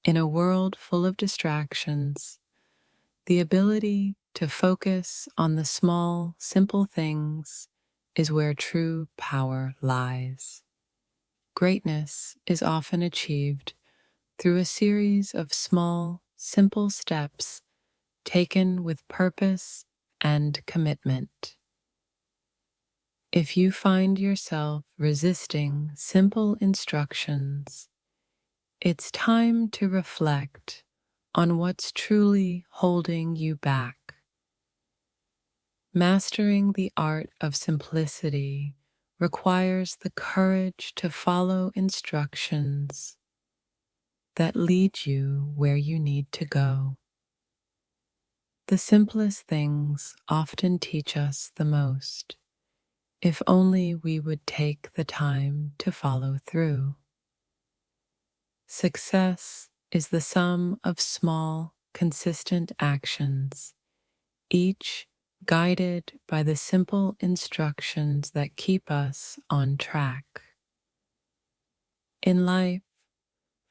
In a world full of distractions, the ability to focus on the small, simple things is where true power lies. Greatness is often achieved through a series of small, simple steps taken with purpose and commitment. If you find yourself resisting simple instructions, it's time to reflect on what's truly holding you back. Mastering the art of simplicity requires the courage to follow instructions that lead you where you need to go. The simplest things often teach us the most, if only we would take the time to follow through. Success is the sum of small, consistent actions, each guided by the simple instructions that keep us on track. In life,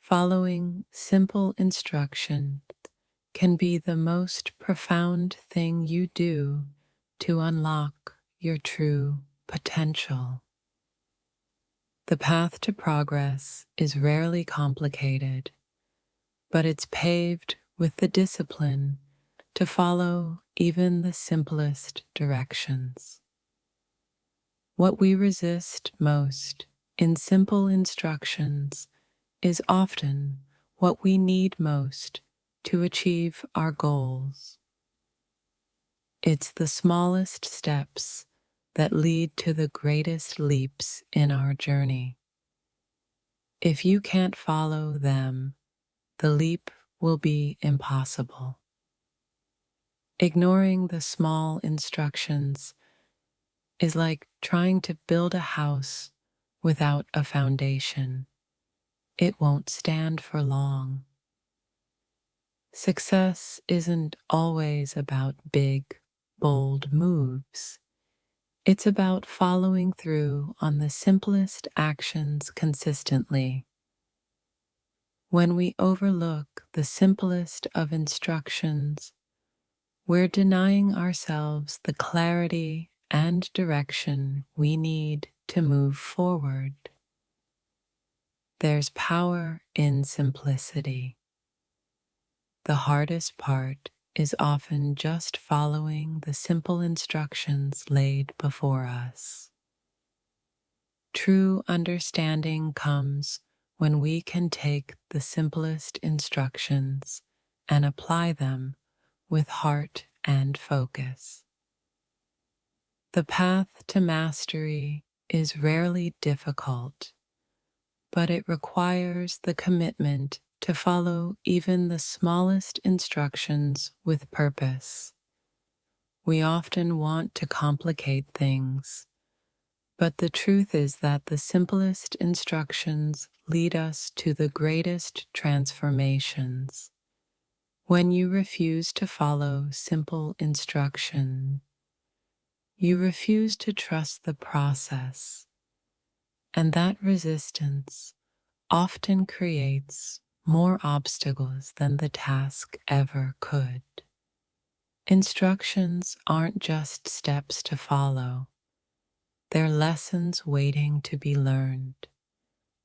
following simple instruction can be the most profound thing you do to unlock your true potential. The path to progress is rarely complicated, but it's paved with the discipline to follow even the simplest directions. What we resist most in simple instructions is often what we need most to achieve our goals. It's the smallest steps that lead to the greatest leaps in our journey. If you can't follow them, the leap will be impossible. Ignoring the small instructions is like trying to build a house without a foundation. It won't stand for long. Success isn't always about big, bold moves. It's about following through on the simplest actions consistently. When we overlook the simplest of instructions, we're denying ourselves the clarity and direction we need to move forward. There's power in simplicity. The hardest part is often just following the simple instructions laid before us. True understanding comes when we can take the simplest instructions and apply them with heart and focus. The path to mastery is rarely difficult, but it requires the commitment to follow even the smallest instructions with purpose. We often want to complicate things, but the truth is that the simplest instructions lead us to the greatest transformations. When you refuse to follow simple instruction, you refuse to trust the process, and that resistance often creates more obstacles than the task ever could. Instructions aren't just steps to follow, they're lessons waiting to be learned,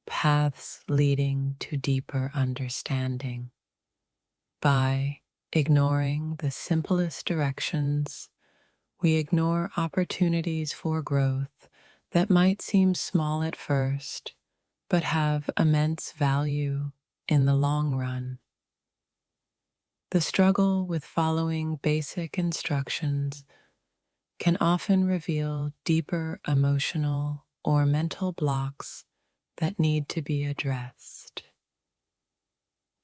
paths leading to deeper understanding. By ignoring the simplest directions, we ignore opportunities for growth that might seem small at first, but have immense value in the long run. The struggle with following basic instructions can often reveal deeper emotional or mental blocks that need to be addressed.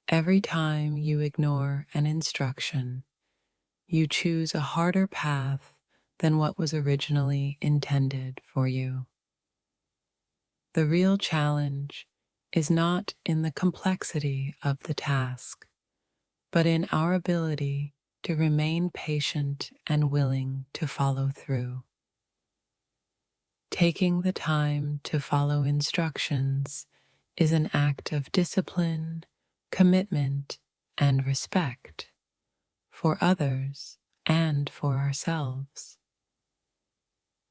Every time you ignore an instruction, you choose a harder path than what was originally intended for you. The real challenge is not in the complexity of the task, but in our ability to remain patient and willing to follow through. Taking the time to follow instructions is an act of discipline, commitment, and respect for others and for ourselves.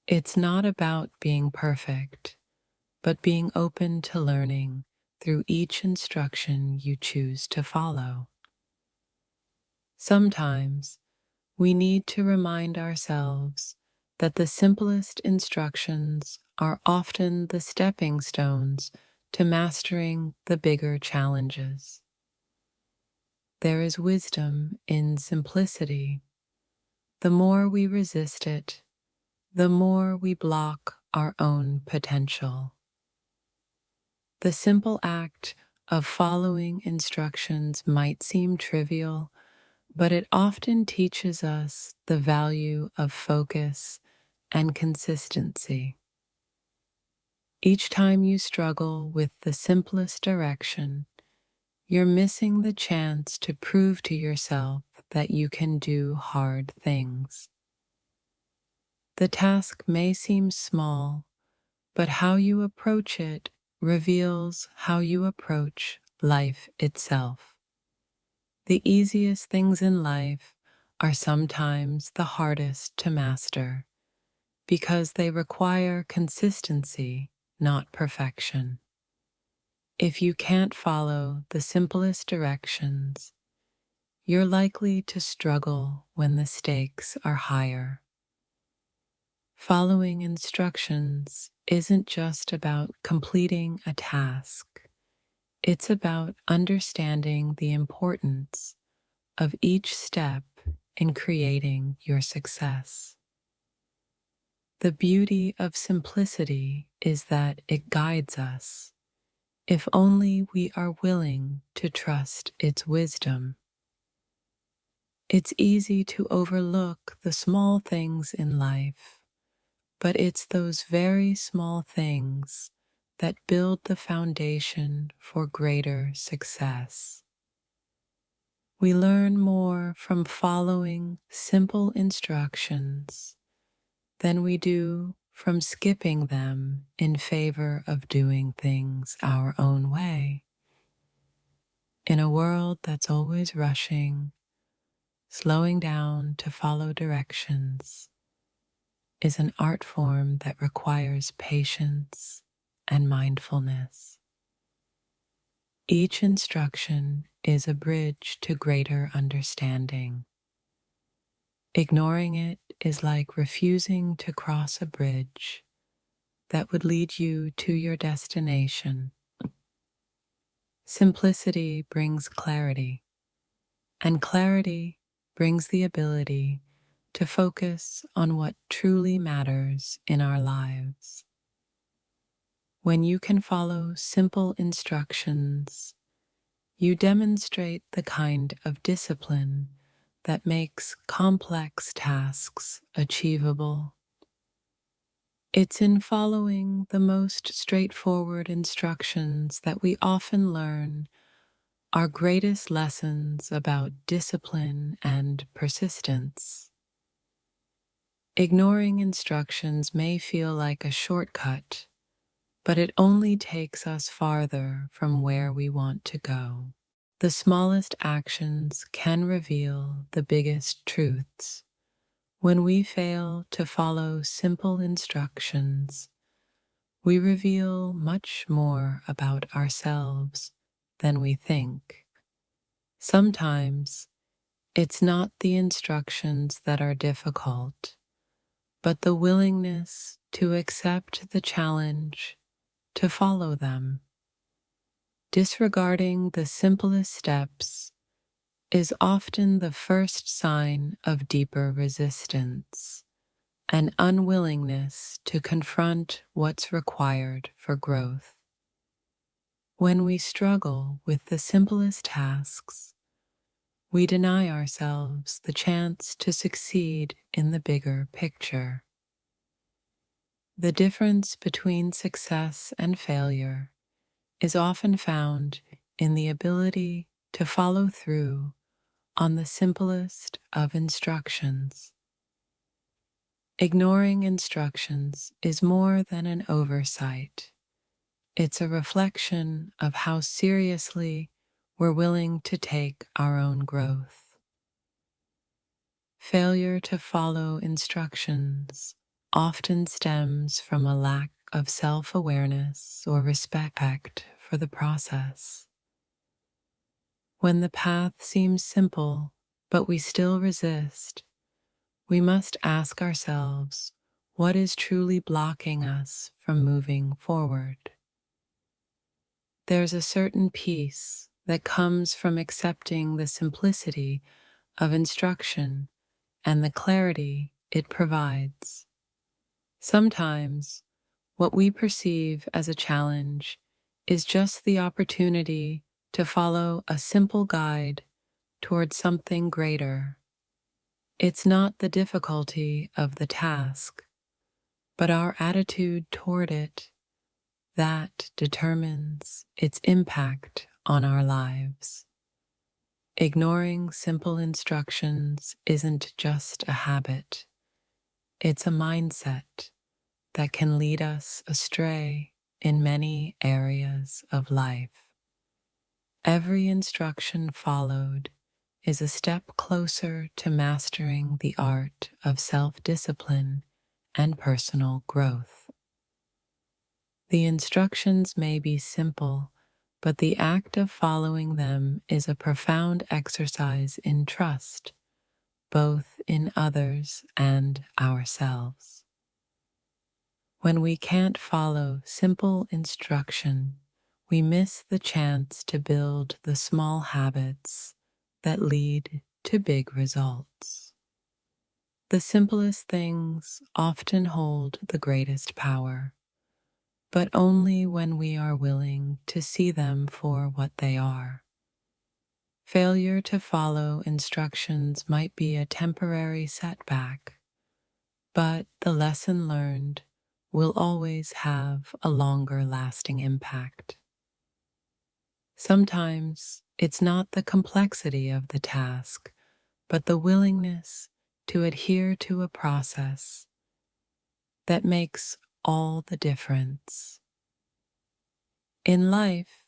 It's not about being perfect, but being open to learning through each instruction you choose to follow. Sometimes we need to remind ourselves that the simplest instructions are often the stepping stones to mastering the bigger challenges. There is wisdom in simplicity. The more we resist it, the more we block our own potential. The simple act of following instructions might seem trivial, but it often teaches us the value of focus and consistency. Each time you struggle with the simplest direction, you're missing the chance to prove to yourself that you can do hard things. The task may seem small, but how you approach it reveals how you approach life itself. The easiest things in life are sometimes the hardest to master because they require consistency, not perfection. If you can't follow the simplest directions, you're likely to struggle when the stakes are higher. Following instructions isn't just about completing a task. It's about understanding the importance of each step in creating your success. The beauty of simplicity is that it guides us, if only we are willing to trust its wisdom. It's easy to overlook the small things in life, but it's those very small things that build the foundation for greater success. We learn more from following simple instructions than we do from skipping them in favor of doing things our own way. In a world that's always rushing, slowing down to follow directions is an art form that requires patience and mindfulness. Each instruction is a bridge to greater understanding. Ignoring it is like refusing to cross a bridge that would lead you to your destination. Simplicity brings clarity, and clarity brings the ability to focus on what truly matters in our lives. When you can follow simple instructions, you demonstrate the kind of discipline that makes complex tasks achievable. It's in following the most straightforward instructions that we often learn our greatest lessons about discipline and persistence. Ignoring instructions may feel like a shortcut, but it only takes us farther from where we want to go. The smallest actions can reveal the biggest truths. When we fail to follow simple instructions, we reveal much more about ourselves than we think. Sometimes it's not the instructions that are difficult, but the willingness to accept the challenge to follow them. Disregarding the simplest steps is often the first sign of deeper resistance, an unwillingness to confront what's required for growth. When we struggle with the simplest tasks, we deny ourselves the chance to succeed in the bigger picture. The difference between success and failure is often found in the ability to follow through on the simplest of instructions. Ignoring instructions is more than an oversight. It's a reflection of how seriously we're willing to take our own growth. Failure to follow instructions often stems from a lack of self-awareness or respect for the process. When the path seems simple, but we still resist, we must ask ourselves what is truly blocking us from moving forward. There's a certain peace that comes from accepting the simplicity of instruction and the clarity it provides. Sometimes, what we perceive as a challenge is just the opportunity to follow a simple guide towards something greater. It's not the difficulty of the task, but our attitude toward it that determines its impact on our lives. Ignoring simple instructions isn't just a habit, it's a mindset that can lead us astray in many areas of life. Every instruction followed is a step closer to mastering the art of self-discipline and personal growth. The instructions may be simple, but the act of following them is a profound exercise in trust, both in others and ourselves. When we can't follow simple instruction, we miss the chance to build the small habits that lead to big results. The simplest things often hold the greatest power, but only when we are willing to see them for what they are. Failure to follow instructions might be a temporary setback, but the lesson learned will always have a longer lasting impact. Sometimes it's not the complexity of the task, but the willingness to adhere to a process that makes all the difference. In life,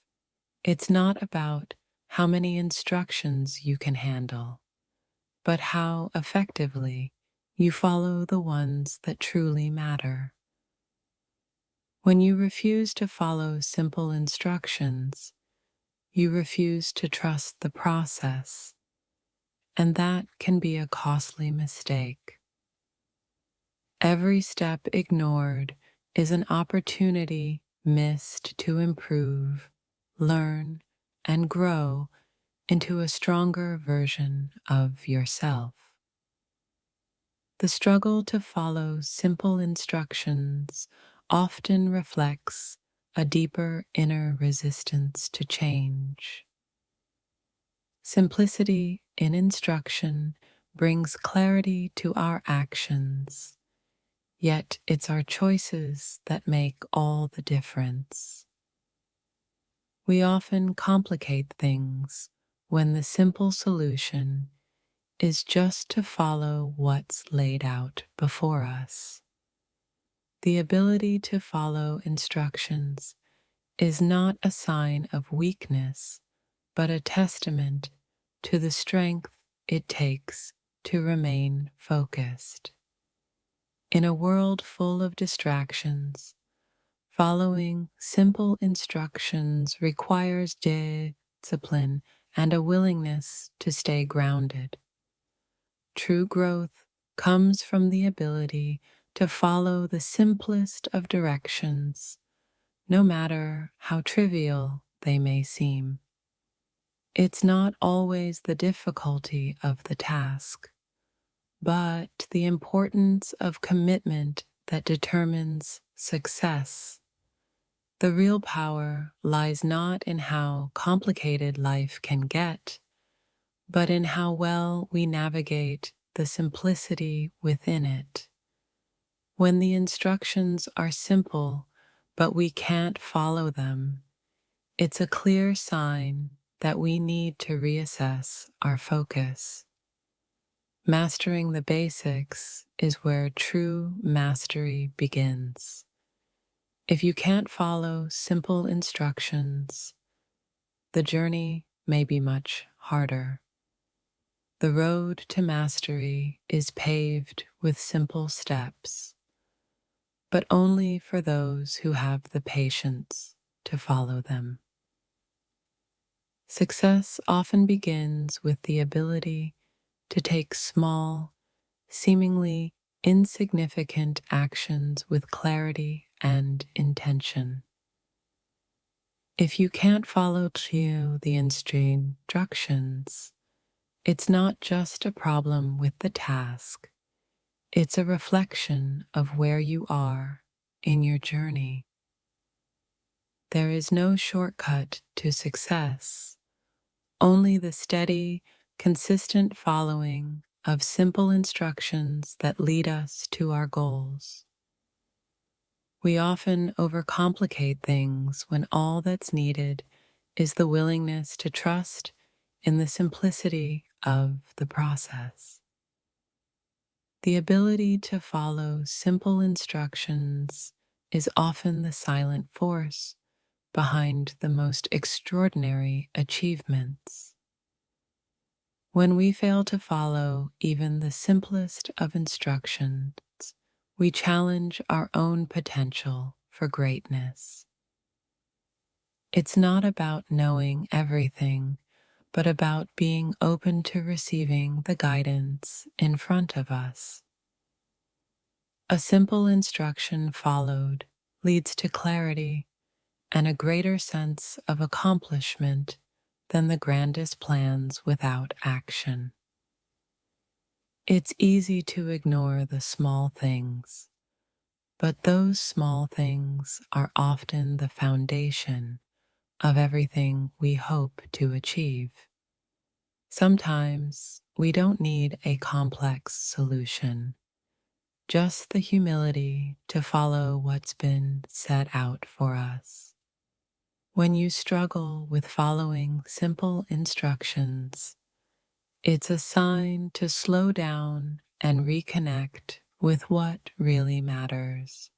it's not about how many instructions you can handle, but how effectively you follow the ones that truly matter. When you refuse to follow simple instructions, you refuse to trust the process, and that can be a costly mistake. Every step ignored is an opportunity missed to improve, learn, and grow into a stronger version of yourself. The struggle to follow simple instructions often reflects a deeper inner resistance to change. Simplicity in instruction brings clarity to our actions, yet it's our choices that make all the difference. We often complicate things when the simple solution is just to follow what's laid out before us. The ability to follow instructions is not a sign of weakness, but a testament to the strength it takes to remain focused. In a world full of distractions, following simple instructions requires discipline and a willingness to stay grounded. True growth comes from the ability to follow the simplest of directions, no matter how trivial they may seem. It's not always the difficulty of the task, but the importance of commitment that determines success. The real power lies not in how complicated life can get, but in how well we navigate the simplicity within it. When the instructions are simple, but we can't follow them, it's a clear sign that we need to reassess our focus. Mastering the basics is where true mastery begins. If you can't follow simple instructions, the journey may be much harder. The road to mastery is paved with simple steps, but only for those who have the patience to follow them. Success often begins with the ability to take small, seemingly insignificant actions with clarity and intention. If you can't follow through the instructions, it's not just a problem with the task, it's a reflection of where you are in your journey. There is no shortcut to success, only the steady, consistent following of simple instructions that lead us to our goals. We often overcomplicate things when all that's needed is the willingness to trust in the simplicity of the process. The ability to follow simple instructions is often the silent force behind the most extraordinary achievements. When we fail to follow even the simplest of instructions, we challenge our own potential for greatness. It's not about knowing everything, but about being open to receiving the guidance in front of us. A simple instruction followed leads to clarity and a greater sense of accomplishment than the grandest plans without action. It's easy to ignore the small things, but those small things are often the foundation of everything we hope to achieve. Sometimes we don't need a complex solution, just the humility to follow what's been set out for us. When you struggle with following simple instructions, it's a sign to slow down and reconnect with what really matters.